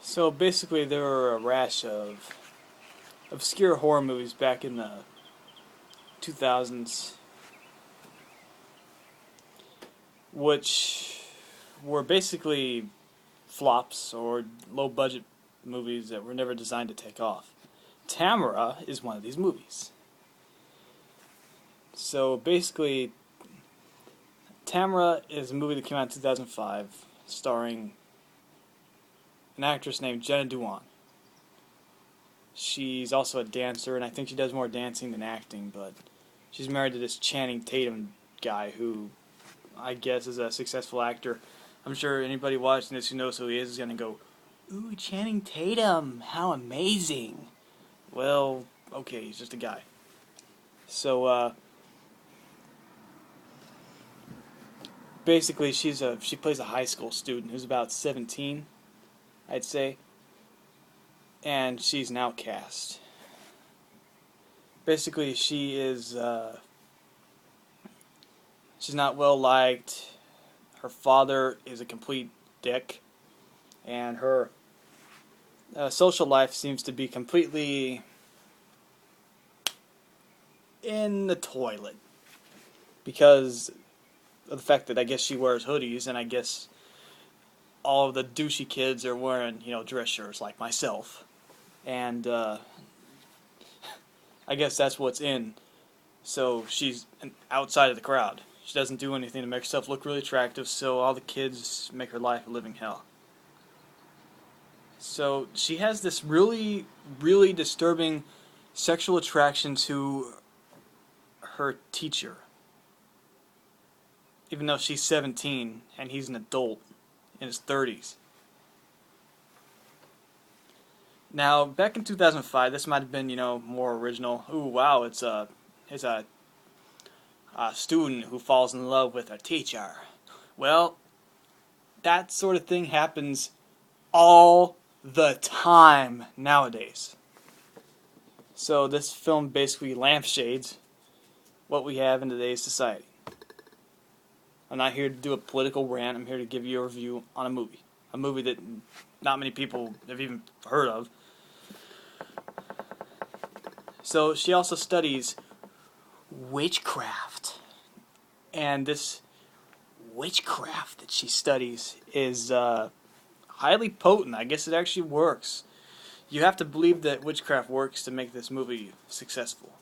So basically, there were a rash of obscure horror movies back in the 2000s, which were basically flops or low budget movies that were never designed to take off. Tamara is one of these movies. So basically, Tamara is a movie that came out in 2005 starring an actress named Jenna Dewan. She's also a dancer, and I think she does more dancing than acting, but she's married to this Channing Tatum guy who I guess is a successful actor. I'm sure anybody watching this who knows who he is going to go, "Ooh, Channing Tatum, how amazing." Well, okay, he's just a guy. So, basically she plays a high school student who's about 17, I'd say, and she's an outcast. Basically, she's not well liked. Her father is a complete dick, and her social life seems to be completely in the toilet because of the fact that I guess she wears hoodies, and I guess all of the douchey kids are wearing, dress shirts like myself. And I guess that's what's in. So she's outside of the crowd. She doesn't do anything to make herself look really attractive, so all the kids make her life a living hell. So she has this really, really disturbing sexual attraction to her teacher. Even though she's 17 and he's an adult in his 30s. Now, back in 2005, this might have been, more original. Ooh, wow, it's a student who falls in love with a teacher. Well, that sort of thing happens all the time nowadays. So this film basically lampshades what we have in today's society. I'm not here to do a political rant. I'm here to give you a review on a movie. A movie that not many people have even heard of. So she also studies witchcraft. And this witchcraft that she studies is highly potent. I guess it actually works. You have to believe that witchcraft works to make this movie successful.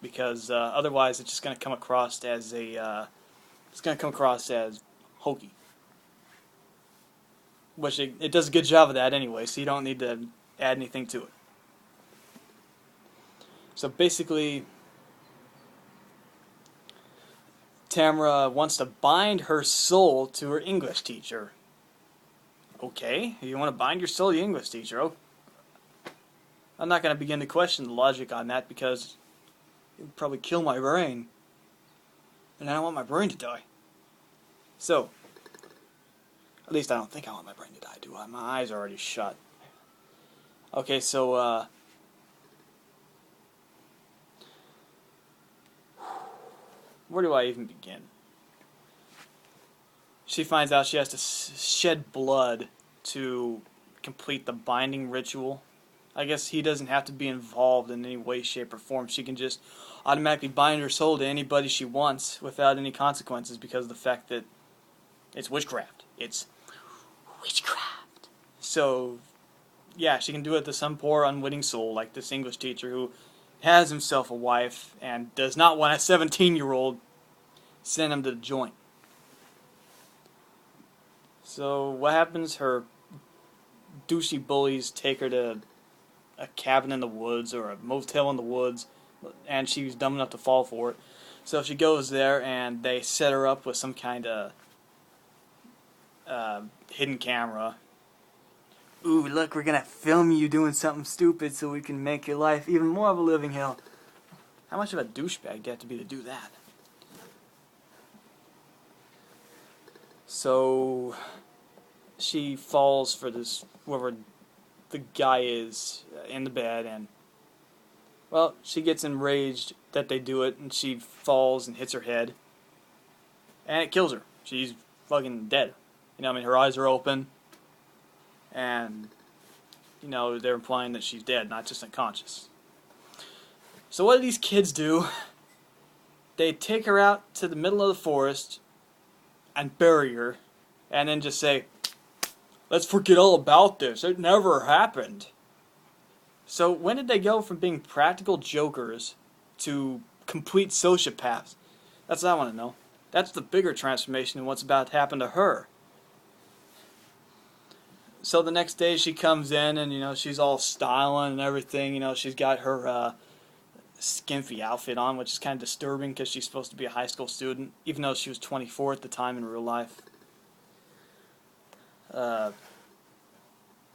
Because otherwise it's just going to come across as hokey. Which it does a good job of that anyway, so you don't need to add anything to it. So basically, Tamara wants to bind her soul to her English teacher. Okay, you want to bind your soul to your English teacher. Oh, I'm not going to begin to question the logic on that because it would probably kill my brain. And I don't want my brain to die. So, at least I don't think I want my brain to die, do I? My eyes are already shut. Okay, so, where do I even begin? She finds out she has to shed blood to complete the binding ritual. I guess he doesn't have to be involved in any way, shape, or form. She can just automatically bind her soul to anybody she wants without any consequences because of the fact that it's witchcraft. It's witchcraft. So, yeah, she can do it to some poor unwitting soul like this English teacher who has himself a wife and does not want a 17-year-old send him to the joint. So what happens? Her douchey bullies take her to a cabin in the woods or a motel in the woods, and she's dumb enough to fall for it. So she goes there and they set her up with some kind of hidden camera. Ooh, look, we're gonna film you doing something stupid so we can make your life even more of a living hell. How much of a douchebag do you have to be to do that? So she falls for this, whoever the guy is, in the bed, and, well, she gets enraged that they do it, and she falls and hits her head, and it kills her. She's fucking dead. Her eyes are open, and they're implying that she's dead, not just unconscious. So what do these kids do? They take her out to the middle of the forest and bury her, and then just say, let's forget all about this. It never happened. So when did they go from being practical jokers to complete sociopaths? That's what I want to know. That's the bigger transformation in what's about to happen to her. So the next day she comes in and, she's all styling and everything. She's got her skimpy outfit on, which is kind of disturbing because she's supposed to be a high school student, even though she was 24 at the time in real life.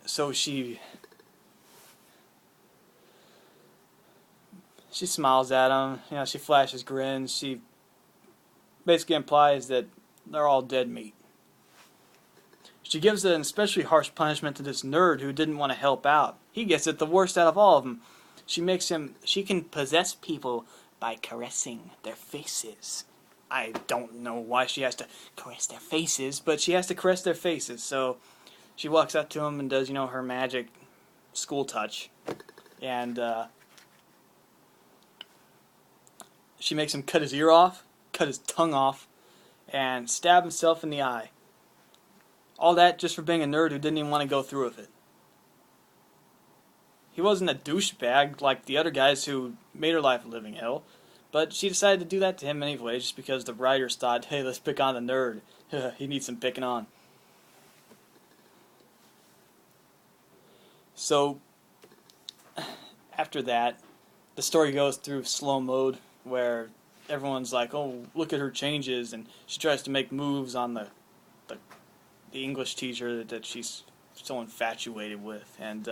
So she smiles at him, she flashes grins, she basically implies that they're all dead meat. She gives an especially harsh punishment to this nerd who didn't want to help out. He gets it the worst out of all of them. She can possess people by caressing their faces. I don't know why she has to caress their faces, but she has to caress their faces. So she walks up to him and does, her magic school touch. And she makes him cut his ear off, cut his tongue off, and stab himself in the eye. All that just for being a nerd who didn't even want to go through with it. He wasn't a douchebag like the other guys who made her life a living hell, but she decided to do that to him anyway just because the writers thought, hey, let's pick on the nerd. He needs some picking on. So, after that, the story goes through slow mode where everyone's like, oh, look at her changes, and she tries to make moves on the English teacher that she's so infatuated with, and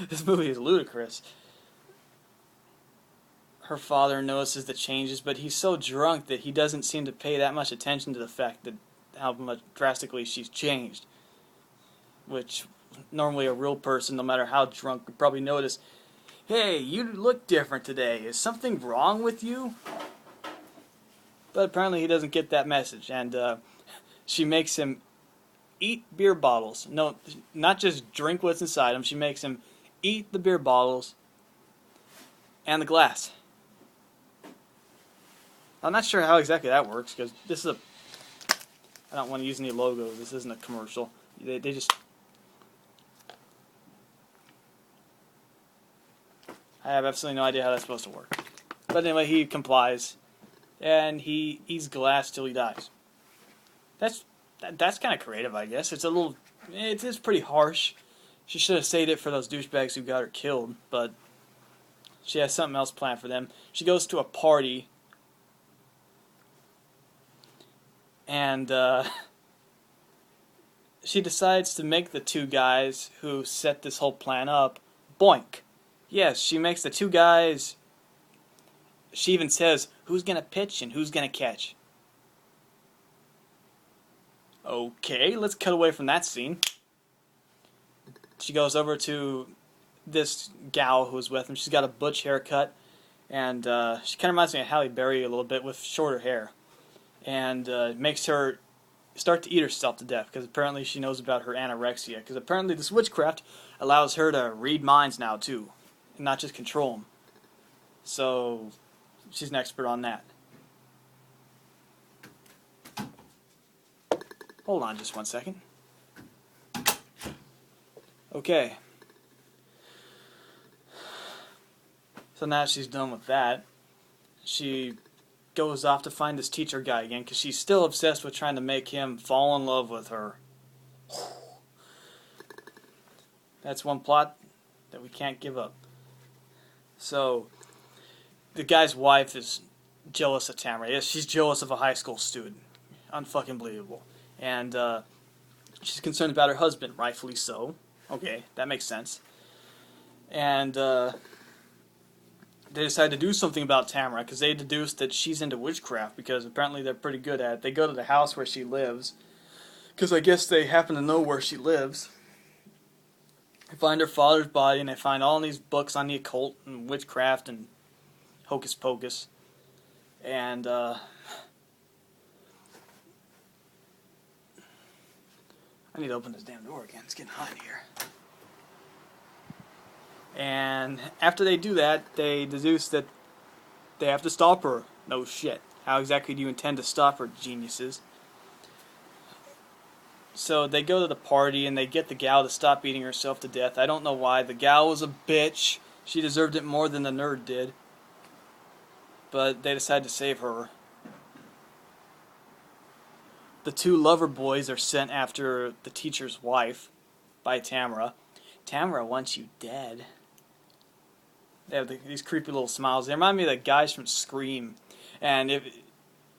this movie is ludicrous. Her father notices the changes, but he's so drunk that he doesn't seem to pay that much attention to the fact that how much drastically she's changed, which normally a real person, no matter how drunk, would probably notice, hey, you look different today. Is something wrong with you? But apparently he doesn't get that message, and she makes him eat beer bottles. No, not just drink what's inside them. She makes him eat the beer bottles and the glass. I'm not sure how exactly that works, because this is I don't want to use any logos. This isn't a commercial. They just... I have absolutely no idea how that's supposed to work. But anyway, he complies. And he eats glass till he dies. That's kind of creative, I guess. It is pretty harsh. She should have saved it for those douchebags who got her killed, but she has something else planned for them. She goes to a party, and she decides to make the two guys who set this whole plan up boink. Yes, she makes the two guys... She even says, who's going to pitch and who's going to catch? Okay, let's cut away from that scene. She goes over to this gal who's with him. She's got a butch haircut, and she kind of reminds me of Halle Berry a little bit with shorter hair. And makes her start to eat herself to death, because apparently she knows about her anorexia. Because apparently this witchcraft allows her to read minds now, too, and not just control them. So... she's an expert on that. Hold on just 1 second. Okay. So now she's done with that. She goes off to find this teacher guy again because she's still obsessed with trying to make him fall in love with her. That's one plot that we can't give up. So... the guy's wife is jealous of Tamara. Yes, she's jealous of a high school student. Unfucking believable. And she's concerned about her husband, rightfully so. Okay, that makes sense. And they decide to do something about Tamara because they deduced that she's into witchcraft because apparently they're pretty good at it. They go to the house where she lives because I guess they happen to know where she lives. They find her father's body and they find all these books on the occult and witchcraft and hocus pocus, and I need to open this damn door again. It's getting hot in here. And after they do that, they deduce that they have to stop her. No shit. How exactly do you intend to stop her, geniuses? So they go to the party and they get the gal to stop beating herself to death. I don't know why. The gal was a bitch. She deserved it more than the nerd did. But they decide to save her. The two lover boys are sent after the teacher's wife by Tamara. Tamara wants you dead. They have these creepy little smiles. They remind me of the guys from Scream. And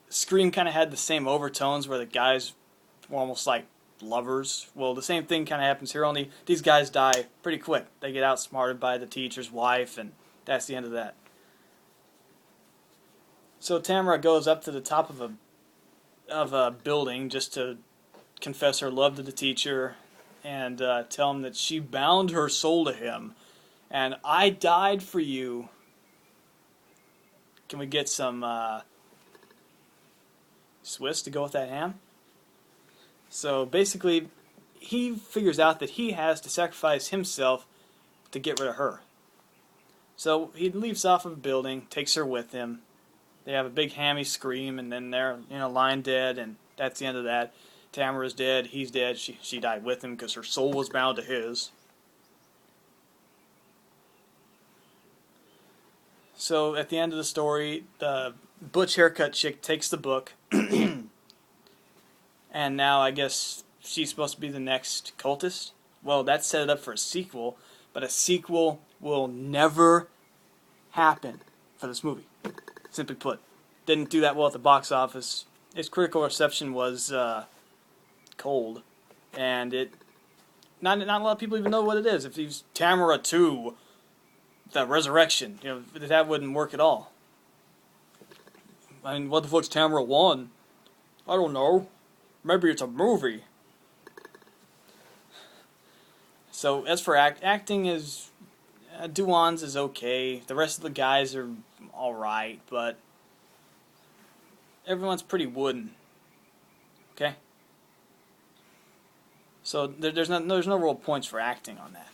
Scream kind of had the same overtones where the guys were almost like lovers. Well, the same thing kind of happens here, only these guys die pretty quick. They get outsmarted by the teacher's wife, and that's the end of that. So Tamara goes up to the top of a building just to confess her love to the teacher and tell him that she bound her soul to him. And I died for you. Can we get some Swiss to go with that ham? So basically, he figures out that he has to sacrifice himself to get rid of her. So he leaps off of a building, takes her with him. They have a big hammy scream, and then they're lying dead, and that's the end of that. Tamara's dead, he's dead, she died with him because her soul was bound to his. So at the end of the story, the butch haircut chick takes the book, and now I guess she's supposed to be the next cultist. Well, that's set it up for a sequel, but a sequel will never happen for this movie. Simply put, didn't do that well at the box office. Its critical reception was cold, and not a lot of people even know what it is. If it's Tamara 2, the Resurrection, that wouldn't work at all. I mean, what the fuck's Tamara 1? I don't know. Maybe it's a movie. So as for acting, is Duan's is okay. The rest of the guys are all right, but everyone's pretty wooden. Okay. So there's no real points for acting on that.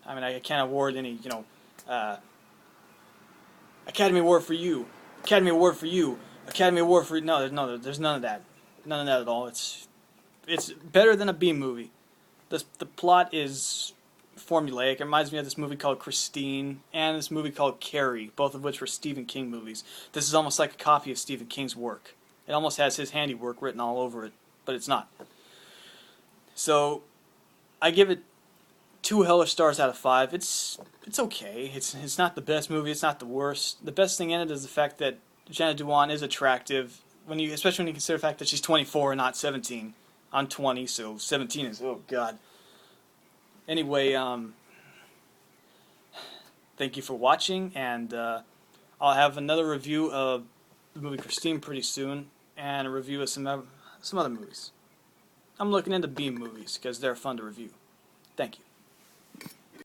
I mean, I can't award any Academy Award for you, Academy Award for you, Academy Award for no. There's none of that. None of that at all. It's better than a B movie. The plot is formulaic. It reminds me of this movie called Christine and this movie called Carrie, both of which were Stephen King movies. This is almost like a copy of Stephen King's work. It almost has his handiwork written all over it, but it's not. So I give it 2 hellish stars out of 5. It's okay. It's not the best movie. It's not the worst. The best thing in it is the fact that Jenna Dewan is attractive, especially when you consider the fact that she's 24 and not 17. I'm 20, so 17 is, oh god. Anyway, thank you for watching, and I'll have another review of the movie Christine pretty soon, and a review of some other movies. I'm looking into B movies because they're fun to review. Thank you.